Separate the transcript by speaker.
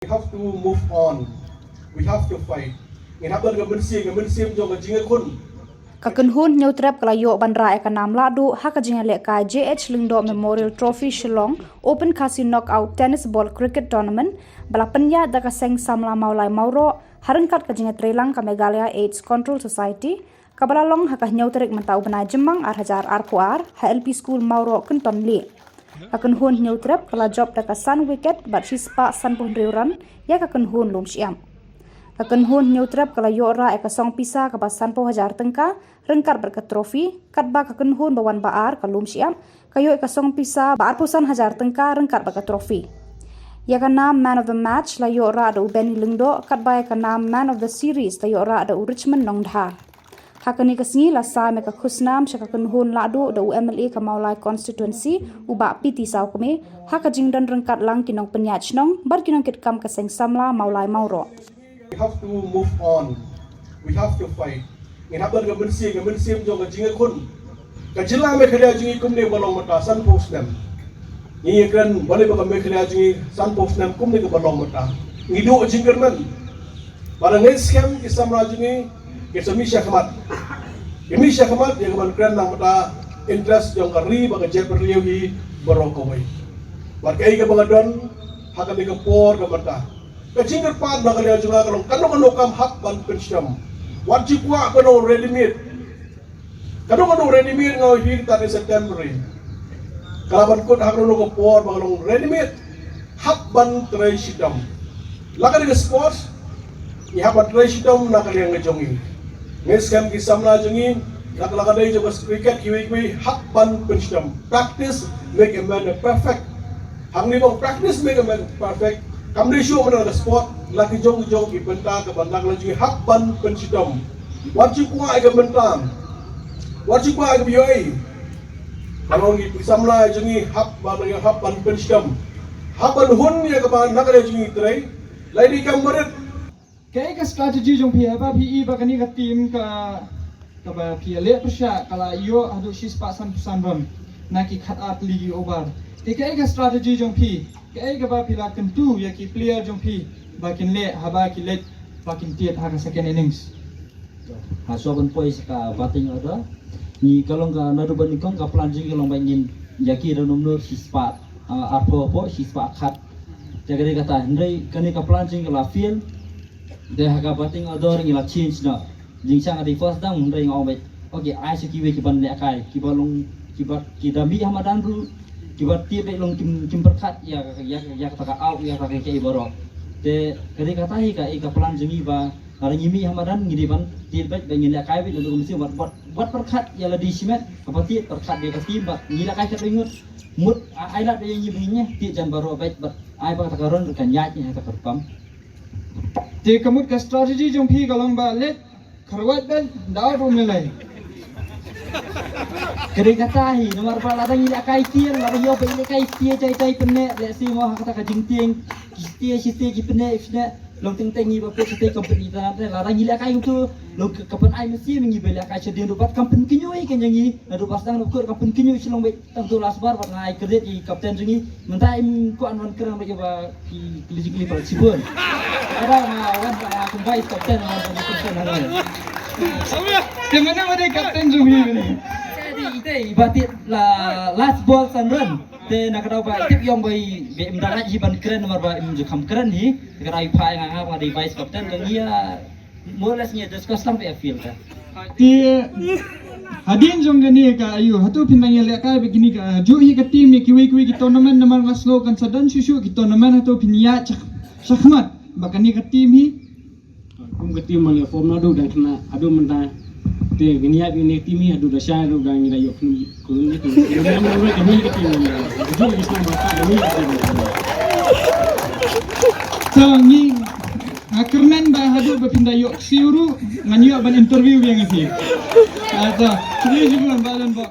Speaker 1: We have to move on. We have to fight. Nginaban ga mensim jong jinga kun.
Speaker 2: Kakenhun nyutrap kalayo bandra ekanam ladu hakajinga leka JH Lingdo Memorial Trophy Shillong Open Kasi Knockout Tennis Ball Cricket Tournament balapenya daka seng samla maulai mauro harengkat kajinga trelang ka Meghalaya AIDS Control Society kabalalong hakah nyutrik mentau benai jemang hajar arpuar HLP School mauro kenton li. Kakenhun nyutrap kala job daka sun wicket bat sispa san riuran ya kakenhun lum siam. Kakenhun nyutrap kala yora song pisa ka basan po hajar tengka rengkar berkat trofi katba kakenhun bawan baar kalum siam kayo song pisa baar pusan hajar tengka rengkar berkat trofi. Ya kana man of the match la yora ada Benny Lingdo katba kana man of the series la yora ada Richmond Nongdha. Hakani kasngi la sa me ka khusnam sha kakenhun ladu da MLA ka Maulai constituency uba piti saw kami hakajing dan rengkat lang kinong penyach nong bar kinong kitkam ka seng samla Maulai mauro.
Speaker 1: We have to move on. We have to fight. Nginaban ga mensim jong jinga kun. Kajila me khada jingi kumne balong mata san posnem. Ni kan bale ba me khada jingi san posnem kumne ga balong mata. Ngido jinggerman. Barang scam isamra jingi kesamisha khamat. Kemisha khamat yang ban kran nang mata interest jong kari ba ga jeper liwi barokowai. Barkai ga bangadon hakani ga por ga mata. Kajingar pad na kanya juga kalong kano kam hak ban pensyam. Wajib wa kano ready made. Kano ready made ngaw hir tadi September. Kalaban kut hak kano ko por balong ready made. Hak ban tray sidam. Lakan ke sports. Iha ban tray sidam na kanya ngajongi. Ngeskam kisamna jongi. Lakan day juga cricket kiwi hak ban pensyam. Practice make a man perfect. Hang ni bang practice make a man perfect. Kamri show mana ada sport laki jong ibenta ke bandang lagi hak ban pensidam. Wajib kuah agak bentang. Wajib kuah agak bioi. Kalau ni pisamla jengi hak ban pensidam. Hak ban hun ya ke ban nak ada jengi terai. Lain kamret.
Speaker 3: Kayak strategi jong pihak apa PE bakani ke tim ke pihak lihat persya kalau iyo adu sispa san ron nak ikat at ligi over. Kayak strategi jong pihak. Kaya ba pila kentu ya ki player jong pi bakin le haba ki let bakin tiat ha second innings
Speaker 4: ha so ban pois ka batting order ni kalong ka nadu ban ikong ka planjing kalong bangin yaki da nomor sispa apo sispa khat jaga de kata ndai kani ka planjing ka la field de ha ka batting order ngi la change na jing sang adi first down ndai ngau bai okay ai se ki we ki ban le kai ki balong ki dambi hamadan ru kibat tiap long kim berkat ya kata out ya kata ke iborok te kali kata hi ka ika pelan jengi ba hari nyimi hamadan ngidi ban tiap baik bangin ya kai untuk mesti buat berkat ya la di simet apa tiap berkat dia kasi ba ngila kai kat ingut mut ai la dia nyibinya tiap jan baru baik ba ai ba kata karon kan ya ni kata kerpam
Speaker 3: te kamut ka strategi jong pi kalong ba let kharwat ben daw rum lelai
Speaker 4: kering kata hi nomor pala tang ila kai tiang la yo pe ila kai tie cai penne le si mo kata ka jing tiang tie ki penne ifna long teng tengi ba pe te company ta la tang ila kai tu long kapan ai mesti mengi bela kai sedien rubat kampen kinyoi kan yangi adu pasang ukur kampen kinyoi silong be tang tu lasbar ba ngai kredit di kapten jengi mentai ko anwan kerang ba ba ki kili pa sibun ada ma wan ba kun vice kapten ma kapten ha
Speaker 3: te mana ada kapten jong pi ni
Speaker 4: ite ibatit la last ball san run te nakadaw ba tip yong bay be imdarat hiban keren nomor ba imju kam keren hi karai pa nga nga di vice captain dan ia more or less nya discuss sampai field ka
Speaker 3: te hadin jong gani ka ayu hatu pinang ya ka begini ka ju hi ka tim ki ki tournament nomor laslo kan sadan susu ki tournament hatu pinya sakmat bakani ka tim hi
Speaker 5: kum ka tim mang form na do dan kena adu mentah te geniat ini timi adu dasar adu gang ida yok ku itu memang mereka kami ke tim itu Islam bapa kami
Speaker 3: so ni kernen ba hadu ba pinda yok siuru nganyo ban interview yang ini atau jadi juga balan ba